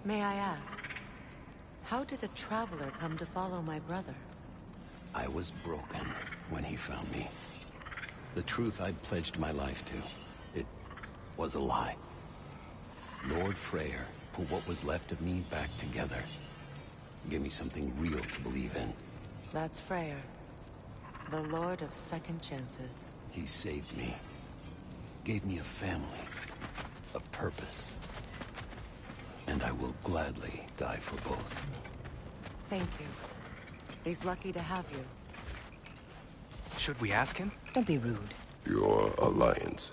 May I ask, how did a traveler come to follow my brother? I was broken when he found me. The truth I'd pledged my life to, it was a lie. Lord Freyr put what was left of me back together. Gave me something real to believe in. That's Freyr, the Lord of Second Chances. He saved me. Gave me a family. A purpose. And I will gladly die for both. Thank you. He's lucky to have you. Should we ask him? Don't be rude. Your alliance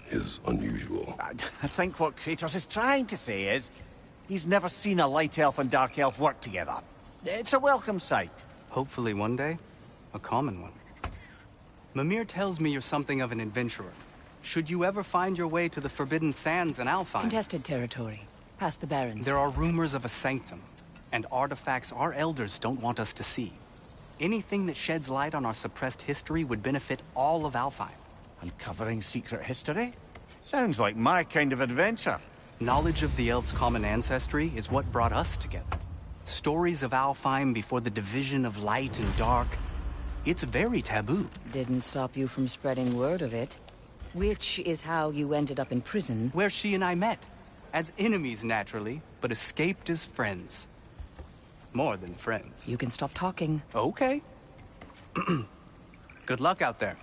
is unusual. I think what Kratos is trying to say is, he's never seen a light elf and dark elf work together. It's a welcome sight. Hopefully one day, a common one. Mimir tells me you're something of an adventurer. Should you ever find your way to the Forbidden Sands in Alfheim... Contested territory. Past the Barrens. There are rumors of a sanctum, and artifacts our elders don't want us to see. Anything that sheds light on our suppressed history would benefit all of Alfheim. Uncovering secret history? Sounds like my kind of adventure. Knowledge of the elves' common ancestry is what brought us together. Stories of Alfheim before the division of light and dark. It's very taboo. Didn't stop you from spreading word of it. Which is how you ended up in prison. Where she and I met. As enemies, naturally, but escaped as friends. More than friends. You can stop talking. Okay. Good luck out there.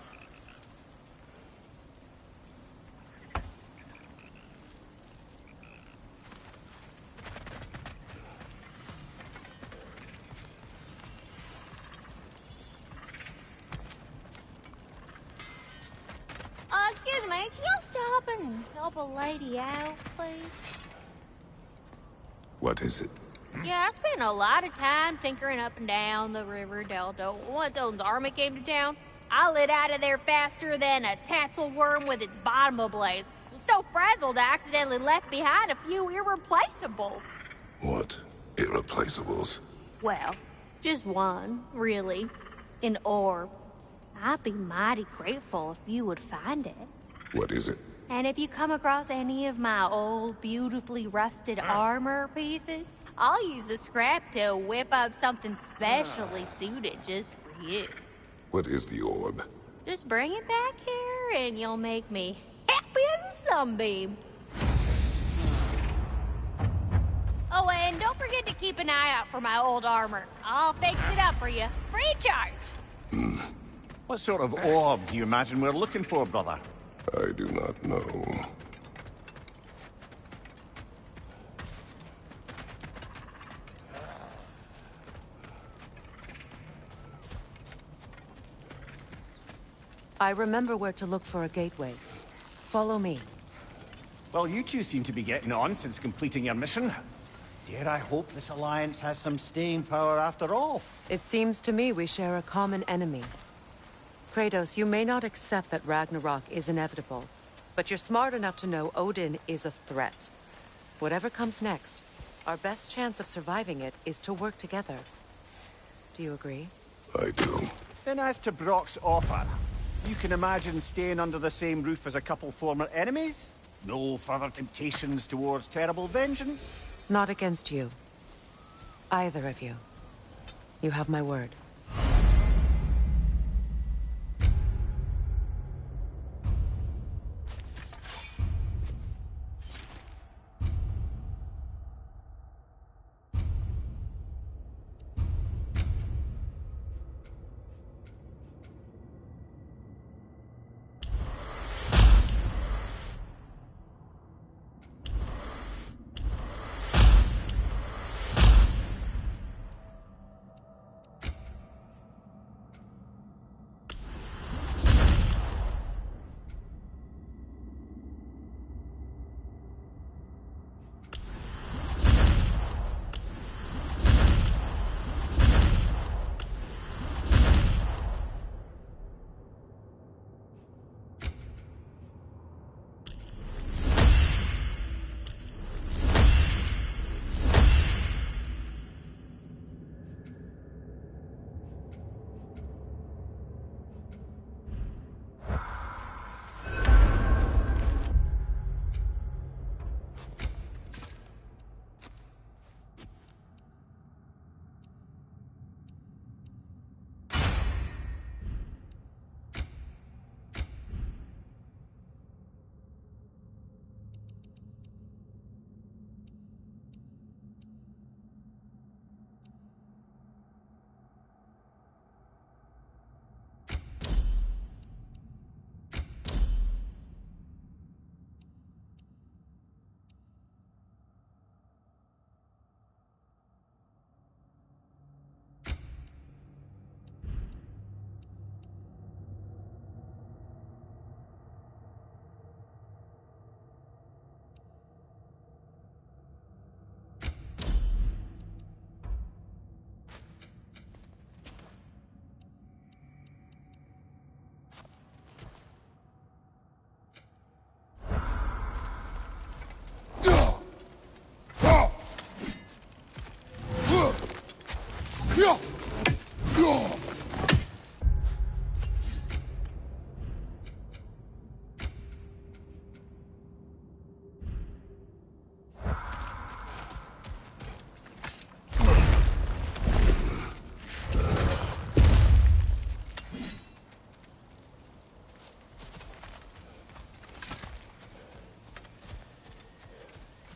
Excuse me, can you stop and help a lady out, please? What is it? Yeah, I spent a lot of time tinkering up and down the river delta. Once Odin's army came to town, I lit out of there faster than a tassel worm with its bottom ablaze. So frazzled, I accidentally left behind a few irreplaceables. What irreplaceables? Well, just one, really. An orb. I'd be mighty grateful if you would find it. What is it? And if you come across any of my old, beautifully rusted armor pieces, I'll use the scrap to whip up something specially suited just for you. What is the orb? Just bring it back here and you'll make me happy as a sunbeam. Oh, and don't forget to keep an eye out for my old armor. I'll fix it up for you, free charge. What sort of orb do you imagine we're looking for, brother? I do not know. I remember where to look for a gateway. Follow me. Well, you two seem to be getting on since completing your mission. Dare I hope this alliance has some staying power after all? It seems to me we share a common enemy. Kratos, you may not accept that Ragnarok is inevitable, but you're smart enough to know Odin is a threat. Whatever comes next, our best chance of surviving it is to work together. Do you agree? I do. Then as to Brock's offer, you can imagine staying under the same roof as a couple former enemies? No further temptations towards terrible vengeance? Not against you. Either of you. You have my word.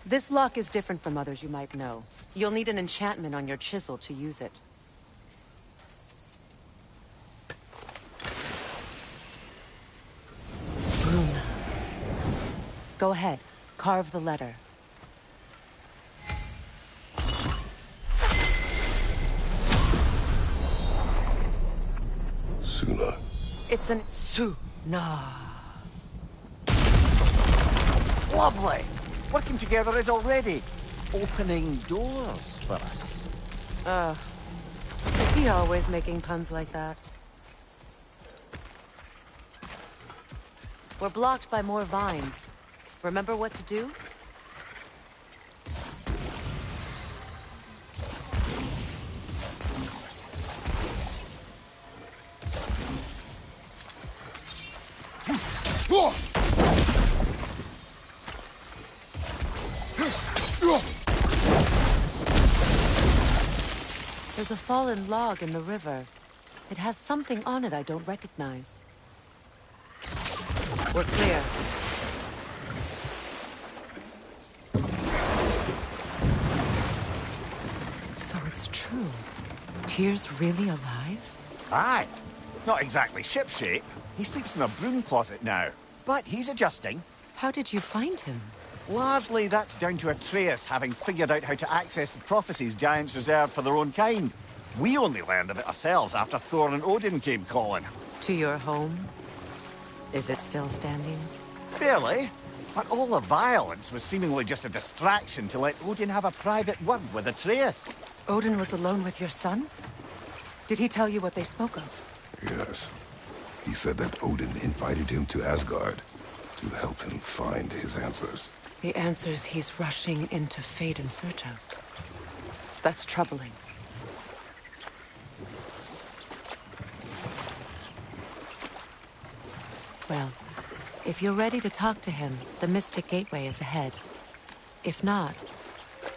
This lock is different from others you might know. You'll need an enchantment on your chisel to use it. Runa. Go ahead. Carve the letter. Suna. It's an Suna. Lovely! Working together is already opening doors for us. Is he always making puns like that? We're blocked by more vines. Remember what to do? There's a fallen log in the river. It has something on it I don't recognize. We're clear. So it's true. Tyr's really alive? Aye. Not exactly shipshape. He sleeps in a broom closet now. But he's adjusting. How did you find him? Largely, that's down to Atreus having figured out how to access the prophecies giants reserved for their own kind. We only learned of it ourselves after Thor and Odin came calling. To your home? Is it still standing? Barely. But all the violence was seemingly just a distraction to let Odin have a private word with Atreus. Odin was alone with your son? Did he tell you what they spoke of? Yes. He said that Odin invited him to Asgard to help him find his answers. The answers he's rushing into fate in search of. That's troubling. Well, if you're ready to talk to him, the Mystic Gateway is ahead. If not,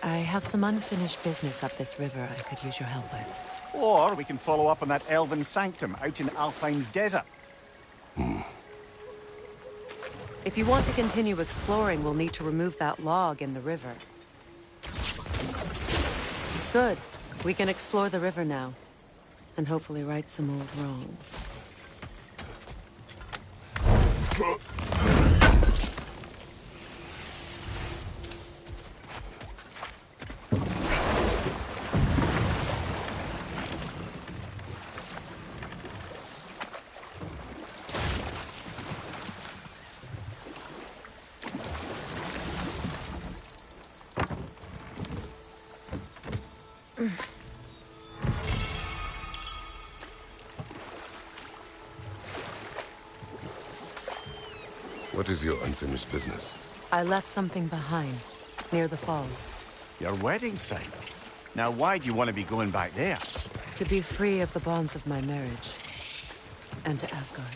I have some unfinished business up this river I could use your help with. Or we can follow up on that elven sanctum out in Alfheim's desert. If you want to continue exploring, we'll need to remove that log in the river. Good. We can explore the river now. And hopefully right some old wrongs. What is your unfinished business? I left something behind, near the falls. Your wedding site. Now why do you want to be going back there? To be free of the bonds of my marriage. And to Asgard.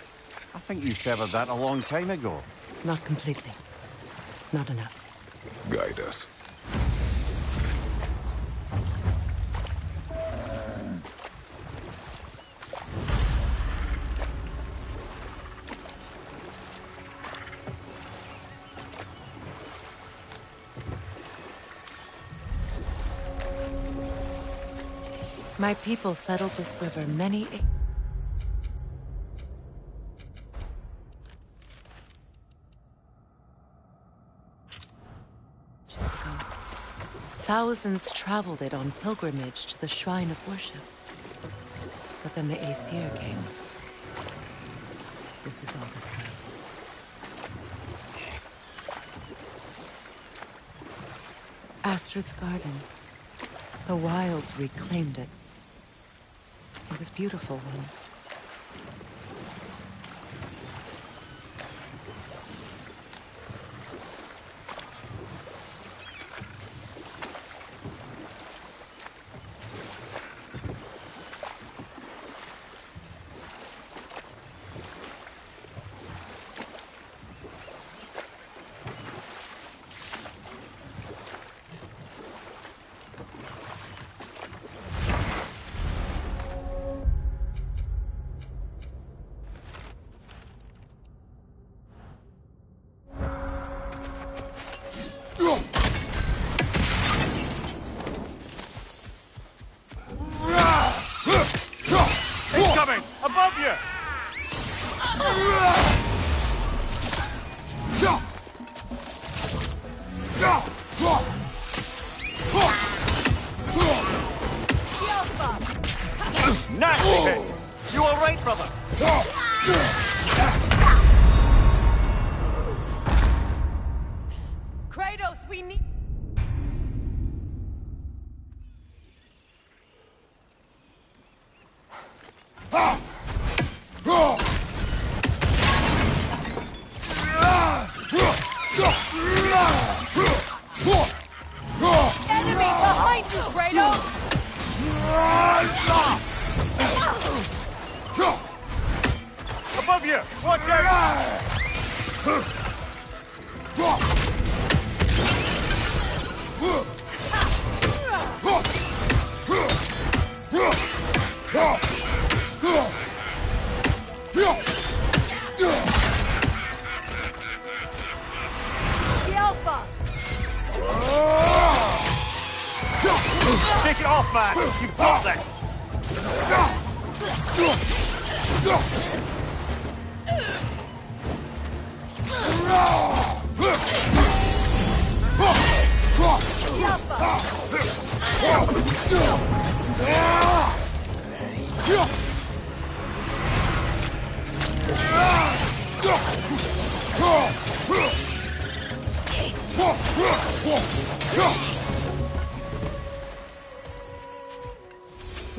I think you severed that a long time ago. Not completely. Not enough. Guide us. My people settled this river many ages ago. Thousands traveled it on pilgrimage to the shrine of worship. But then the Aesir came. This is all that's left. Astrid's garden. The wilds reclaimed it. It was beautiful once. Nasty hit! You alright, brother? Kratos, we need... Enemy behind you, Kratos! Above you! Watch out! The Alpha! Take it off, man! You've got this!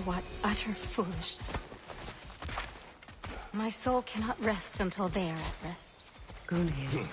What utter foolishness. My soul cannot rest until they are at rest. Gunhild.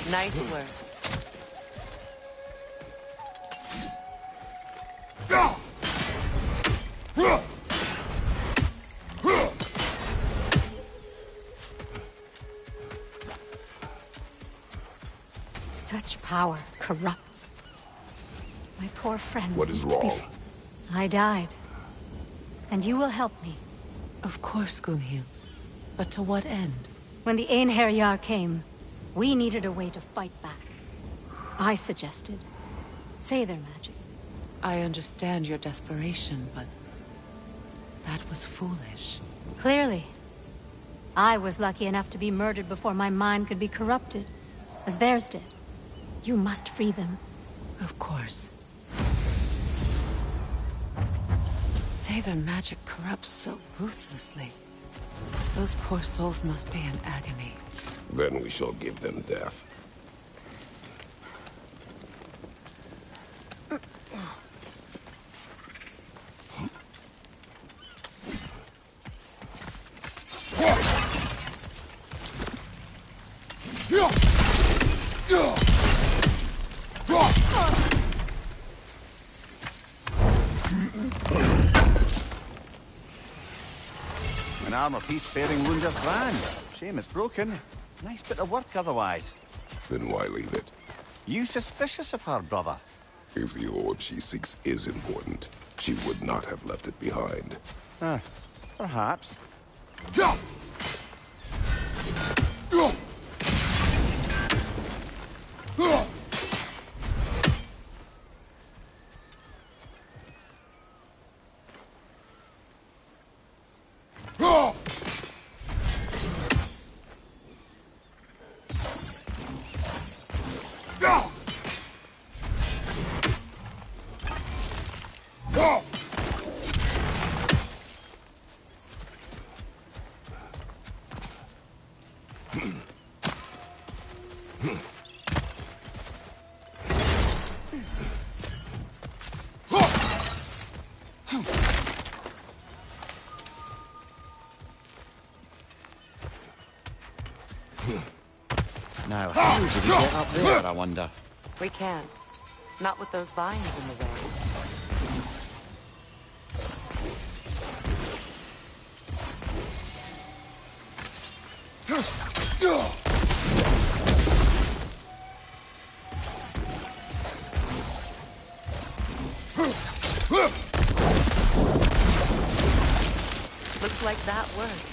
Nice work. Such power corrupts. My poor friends. What is need to be wrong? I died. And you will help me. Of course, Gunhild. But to what end? When the Einherjar came, we needed a way to fight back. I suggested Sather magic. I understand your desperation, but... that was foolish. Clearly. I was lucky enough to be murdered before my mind could be corrupted, as theirs did. You must free them. Of course. Sather magic corrupts so ruthlessly. Those poor souls must be in agony. Then we shall give them death. An armor piece sparing wounds of grand. Shame it's broken. Nice bit of work otherwise. Then why leave it? You suspicious of her, brother? If the orb she seeks is important, she would not have left it behind. Perhaps. Now, how did we get up there, I wonder? We can't. Not with those vines in the way. Looks like that worked.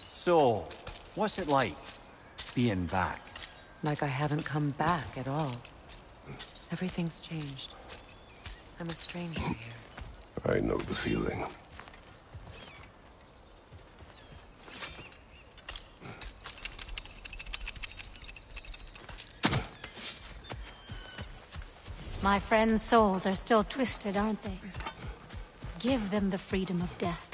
So, what's it like, being back? Like I haven't come back at all. Everything's changed. I'm a stranger here. I know the feeling. My friends' souls are still twisted, aren't they? Give them the freedom of death.